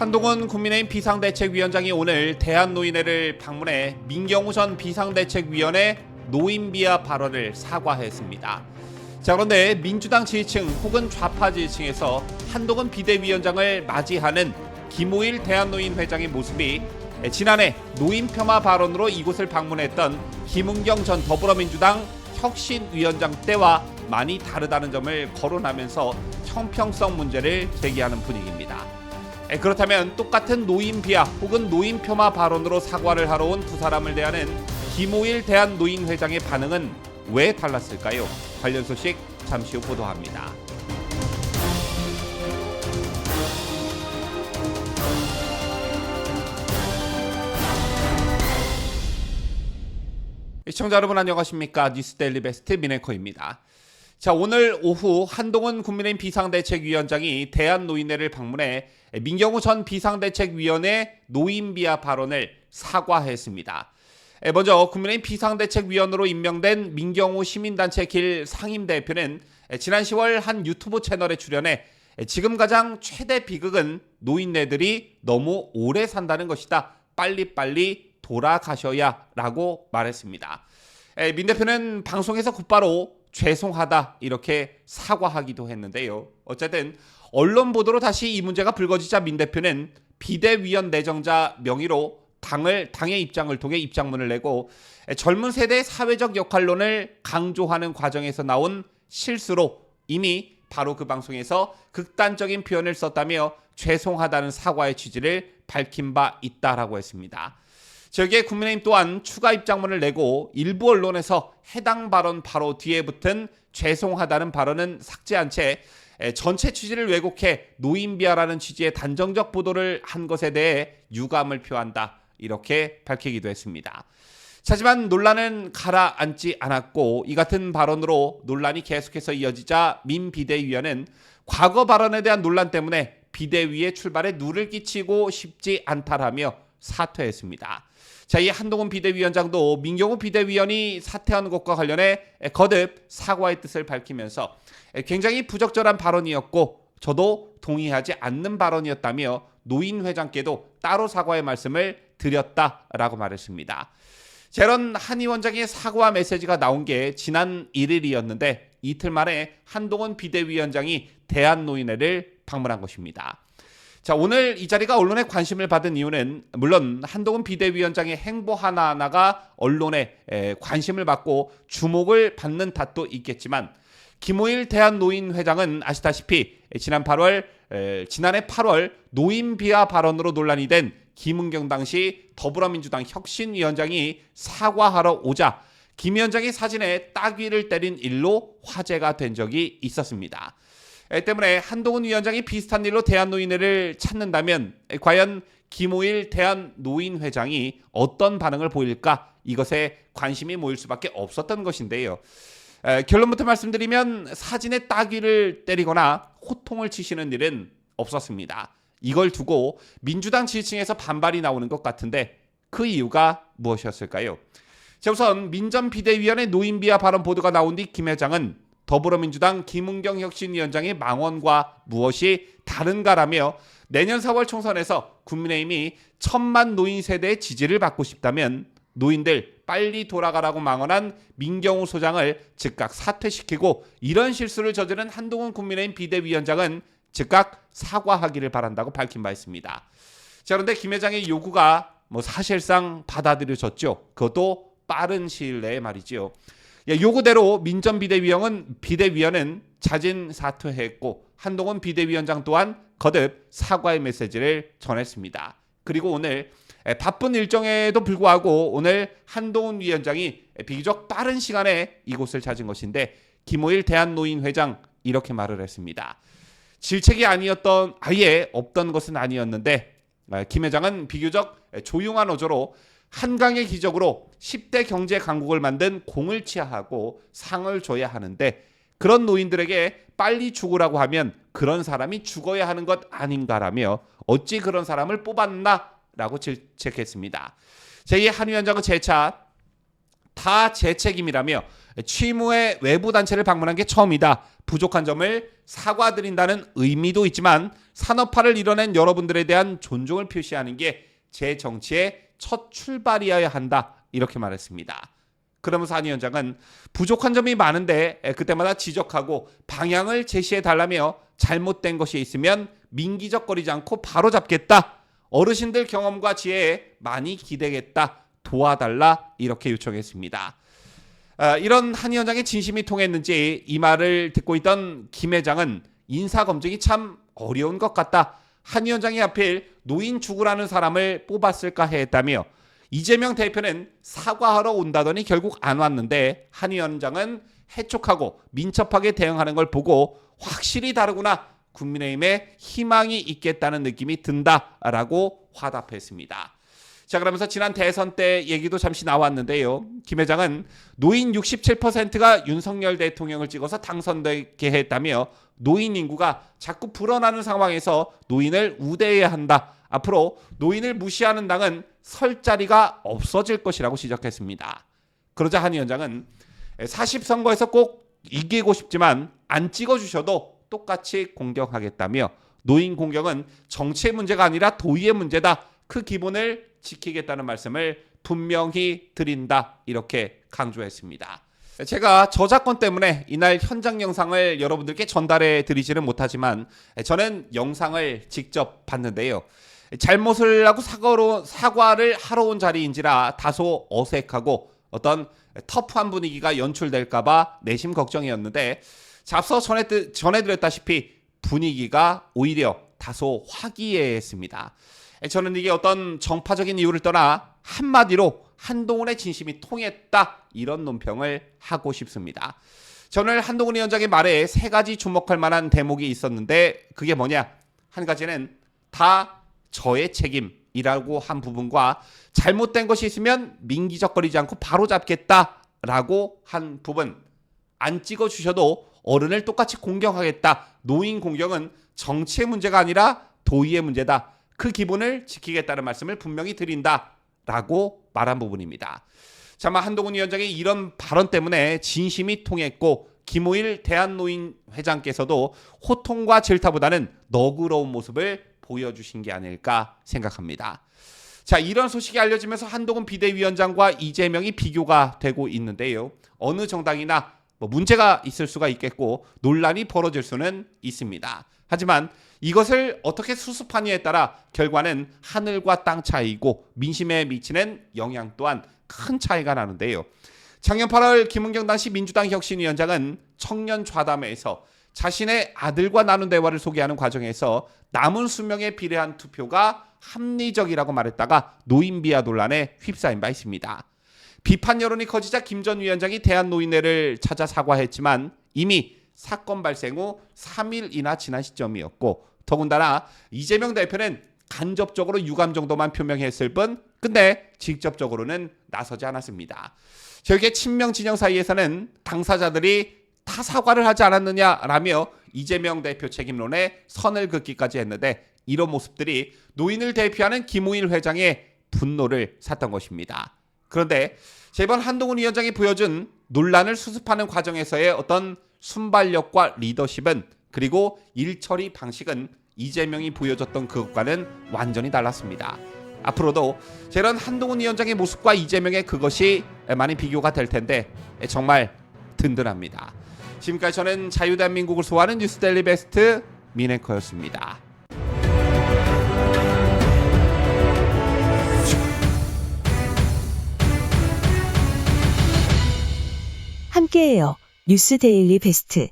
한동훈 국민의힘 비상대책위원장이 오늘 대한노인회를 방문해 민경우 전 비상대책위원의 노인 비하 발언을 사과했습니다. 자, 그런데 민주당 지지층 혹은 좌파 지지층에서 한동훈 비대위원장을 맞이하는 김호일 대한노인회장의 모습이 지난해 노인 폄하 발언으로 이곳을 방문했던 김은경 전 더불어민주당 혁신위원장 때와 많이 다르다는 점을 거론하면서 형평성 문제를 제기하는 분위기입니다. 그렇다면 똑같은 노인 비하 혹은 노인 폄하 발언으로 사과를 하러 온 두 사람을 대하는 김호일 대한노인회장의 반응은 왜 달랐을까요? 관련 소식 잠시 후 보도합니다. 시청자 여러분 안녕하십니까? 뉴스데일리 베스트 민에커입니다. 자, 오늘 오후 한동훈 국민의힘 비상대책위원장이 대한노인회를 방문해 민경우 전 비상대책위원의 노인 비하 발언을 사과했습니다. 먼저 국민의힘 비상대책위원으로 임명된 민경우 시민단체 길 상임대표는 지난 10월 한 유튜브 채널에 출연해 지금 가장 최대 비극은 노인네들이 너무 오래 산다는 것이다. 빨리빨리 돌아가셔야 라고 말했습니다. 민 대표는 방송에서 곧바로 죄송하다 이렇게 사과하기도 했는데요. 어쨌든 언론 보도로 다시 이 문제가 불거지자 민 대표는 비대위원 내정자 명의로 당의 입장을 통해 입장문을 내고 젊은 세대의 사회적 역할론을 강조하는 과정에서 나온 실수로 이미 바로 그 방송에서 극단적인 표현을 썼다며 죄송하다는 사과의 취지를 밝힌 바 있다라고 했습니다. 저기에 국민의힘 또한 추가 입장문을 내고 일부 언론에서 해당 발언 바로 뒤에 붙은 죄송하다는 발언은 삭제한 채 전체 취지를 왜곡해 노인 비하라는 취지의 단정적 보도를 한 것에 대해 유감을 표한다 이렇게 밝히기도 했습니다. 하지만 논란은 가라앉지 않았고 이 같은 발언으로 논란이 계속해서 이어지자 민 비대위원은 과거 발언에 대한 논란 때문에 비대위의 출발에 누를 끼치고 싶지 않다라며 사퇴했습니다. 자, 이 한동훈 비대위원장도 민경우 비대위원이 사퇴한 것과 관련해 거듭 사과의 뜻을 밝히면서 굉장히 부적절한 발언이었고 저도 동의하지 않는 발언이었다며 노인 회장께도 따로 사과의 말씀을 드렸다라고 말했습니다. 자, 이런 한 위원장의 사과 메시지가 나온 게 지난 1일이었는데 이틀 만에 한동훈 비대위원장이 대한노인회를 방문한 것입니다. 자, 오늘 이 자리가 언론의 관심을 받은 이유는 물론 한동훈 비대위원장의 행보 하나하나가 언론의 관심을 받고 주목을 받는 탓도 있겠지만 김호일 대한노인회장은 아시다시피 지난해 8월 노인 비하 발언으로 논란이 된 김은경 당시 더불어민주당 혁신위원장이 사과하러 오자 김 위원장의 사진에 따귀를 때린 일로 화제가 된 적이 있었습니다. 때문에 한동훈 위원장이 비슷한 일로 대한노인회를 찾는다면 과연 김호일 대한노인회장이 어떤 반응을 보일까 이것에 관심이 모일 수밖에 없었던 것인데요. 결론부터 말씀드리면 사진에 따귀를 때리거나 호통을 치시는 일은 없었습니다. 이걸 두고 민주당 지지층에서 반발이 나오는 것 같은데 그 이유가 무엇이었을까요? 자, 우선 민전 비대위원회 노인 비하 발언 보도가 나온 뒤 김 회장은 더불어민주당 김은경 혁신위원장의 망언과 무엇이 다른가라며 내년 4월 총선에서 국민의힘이 1000만 노인 세대의 지지를 받고 싶다면 노인들 빨리 돌아가라고 망언한 민경우 소장을 즉각 사퇴시키고 이런 실수를 저지른 한동훈 국민의힘 비대위원장은 즉각 사과하기를 바란다고 밝힌 바 있습니다. 자, 그런데 김 회장의 요구가 사실상 받아들여졌죠. 그것도 빠른 시일 내에 말이지요. 요구대로 민전 비대위원은 자진 사퇴했고 한동훈 비대위원장 또한 거듭 사과의 메시지를 전했습니다. 그리고 오늘 바쁜 일정에도 불구하고 오늘 한동훈 위원장이 비교적 빠른 시간에 이곳을 찾은 것인데 김호일 대한노인회장 이렇게 말을 했습니다. 질책이 아예 없던 것은 아니었는데 김 회장은 비교적 조용한 어조로 한강의 기적으로 10대 경제 강국을 만든 공을 치하하고 상을 줘야 하는데 그런 노인들에게 빨리 죽으라고 하면 그런 사람이 죽어야 하는 것 아닌가라며 어찌 그런 사람을 뽑았나라고 질책했습니다. 제2한 위원장은 재차 다 제 책임이라며 취임 후에 외부 단체를 방문한 게 처음이다. 부족한 점을 사과드린다는 의미도 있지만 산업화를 이뤄낸 여러분들에 대한 존중을 표시하는 게 제 정치의 첫 출발이어야 한다. 이렇게 말했습니다. 그러면서 한 위원장은 부족한 점이 많은데 그때마다 지적하고 방향을 제시해 달라며 잘못된 것이 있으면 민기적거리지 않고 바로잡겠다. 어르신들 경험과 지혜에 많이 기대겠다. 도와달라. 이렇게 요청했습니다. 이런 한 위원장의 진심이 통했는지 이 말을 듣고 있던 김 회장은 인사검증이 참 어려운 것 같다. 한 위원장이 하필 노인 죽으라는 사람을 뽑았을까 했다며 이재명 대표는 사과하러 온다더니 결국 안 왔는데 한 위원장은 해촉하고 민첩하게 대응하는 걸 보고 확실히 다르구나. 국민의힘에 희망이 있겠다는 느낌이 든다라고 화답했습니다. 자, 그러면서 지난 대선 때 얘기도 잠시 나왔는데요. 김 회장은 노인 67%가 윤석열 대통령을 찍어서 당선되게 했다며 노인 인구가 자꾸 불어나는 상황에서 노인을 우대해야 한다. 앞으로 노인을 무시하는 당은 설 자리가 없어질 것이라고 지적했습니다. 그러자 한 위원장은 40선거에서 꼭 이기고 싶지만 안 찍어주셔도 똑같이 공격하겠다며 노인 공격은 정치의 문제가 아니라 도의의 문제다. 그 기본을 지키겠다는 말씀을 분명히 드린다. 이렇게 강조했습니다. 제가 저작권 때문에 이날 현장 영상을 여러분들께 전달해 드리지는 못하지만 저는 영상을 직접 봤는데요. 잘못을 하고 사과를 하러 온 자리인지라 다소 어색하고 어떤 터프한 분위기가 연출될까봐 내심 걱정이었는데 앞서 전해드렸다시피 분위기가 오히려 다소 화기애애했습니다. 저는 이게 어떤 정파적인 이유를 떠나 한마디로 한동훈의 진심이 통했다 이런 논평을 하고 싶습니다. 저는 한동훈 위원장의 말에 세 가지 주목할 만한 대목이 있었는데 그게 뭐냐? 한 가지는 다 저의 책임이라고 한 부분과 잘못된 것이 있으면 민기적거리지 않고 바로잡겠다라고 한 부분, 안 찍어주셔도 어른을 똑같이 공경하겠다. 노인 공경은 정치의 문제가 아니라 도의의 문제다. 그 기본을 지키겠다는 말씀을 분명히 드린다라고 말한 부분입니다. 차마 한동훈 위원장의 이런 발언 때문에 진심이 통했고 김호일 대한노인 회장께서도 호통과 질타보다는 너그러운 모습을 보여주신 게 아닐까 생각합니다. 자, 이런 소식이 알려지면서 한동훈 비대위원장과 이재명이 비교가 되고 있는데요. 어느 정당이나 문제가 있을 수가 있겠고 논란이 벌어질 수는 있습니다. 하지만 이것을 어떻게 수습하느냐에 따라 결과는 하늘과 땅 차이고 민심에 미치는 영향 또한 큰 차이가 나는데요. 작년 8월 김은경 당시 민주당 혁신위원장은 청년 좌담회에서 자신의 아들과 나눈 대화를 소개하는 과정에서 남은 수명에 비례한 투표가 합리적이라고 말했다가 노인 비하 논란에 휩싸인 바 있습니다. 비판 여론이 커지자 김 전 위원장이 대한노인회를 찾아 사과했지만 이미 사건 발생 후 3일이나 지난 시점이었고 더군다나 이재명 대표는 간접적으로 유감 정도만 표명했을 뿐 근데 직접적으로는 나서지 않았습니다. 결국에 친명 진영 사이에서는 당사자들이 다 사과를 하지 않았느냐라며 이재명 대표 책임론에 선을 긋기까지 했는데 이런 모습들이 노인을 대표하는 김우일 회장의 분노를 샀던 것입니다. 그런데 이번 한동훈 위원장이 보여준 논란을 수습하는 과정에서의 어떤 순발력과 리더십은 그리고 일처리 방식은 이재명이 보여줬던 그것과는 완전히 달랐습니다. 앞으로도 저런 한동훈 위원장의 모습과 이재명의 그것이 많이 비교가 될 텐데 정말 든든합니다. 지금까지 저는 자유대한민국을 소화하는 뉴스데일리 베스트 민앵커였습니다. 함께해요. 뉴스데일리 베스트.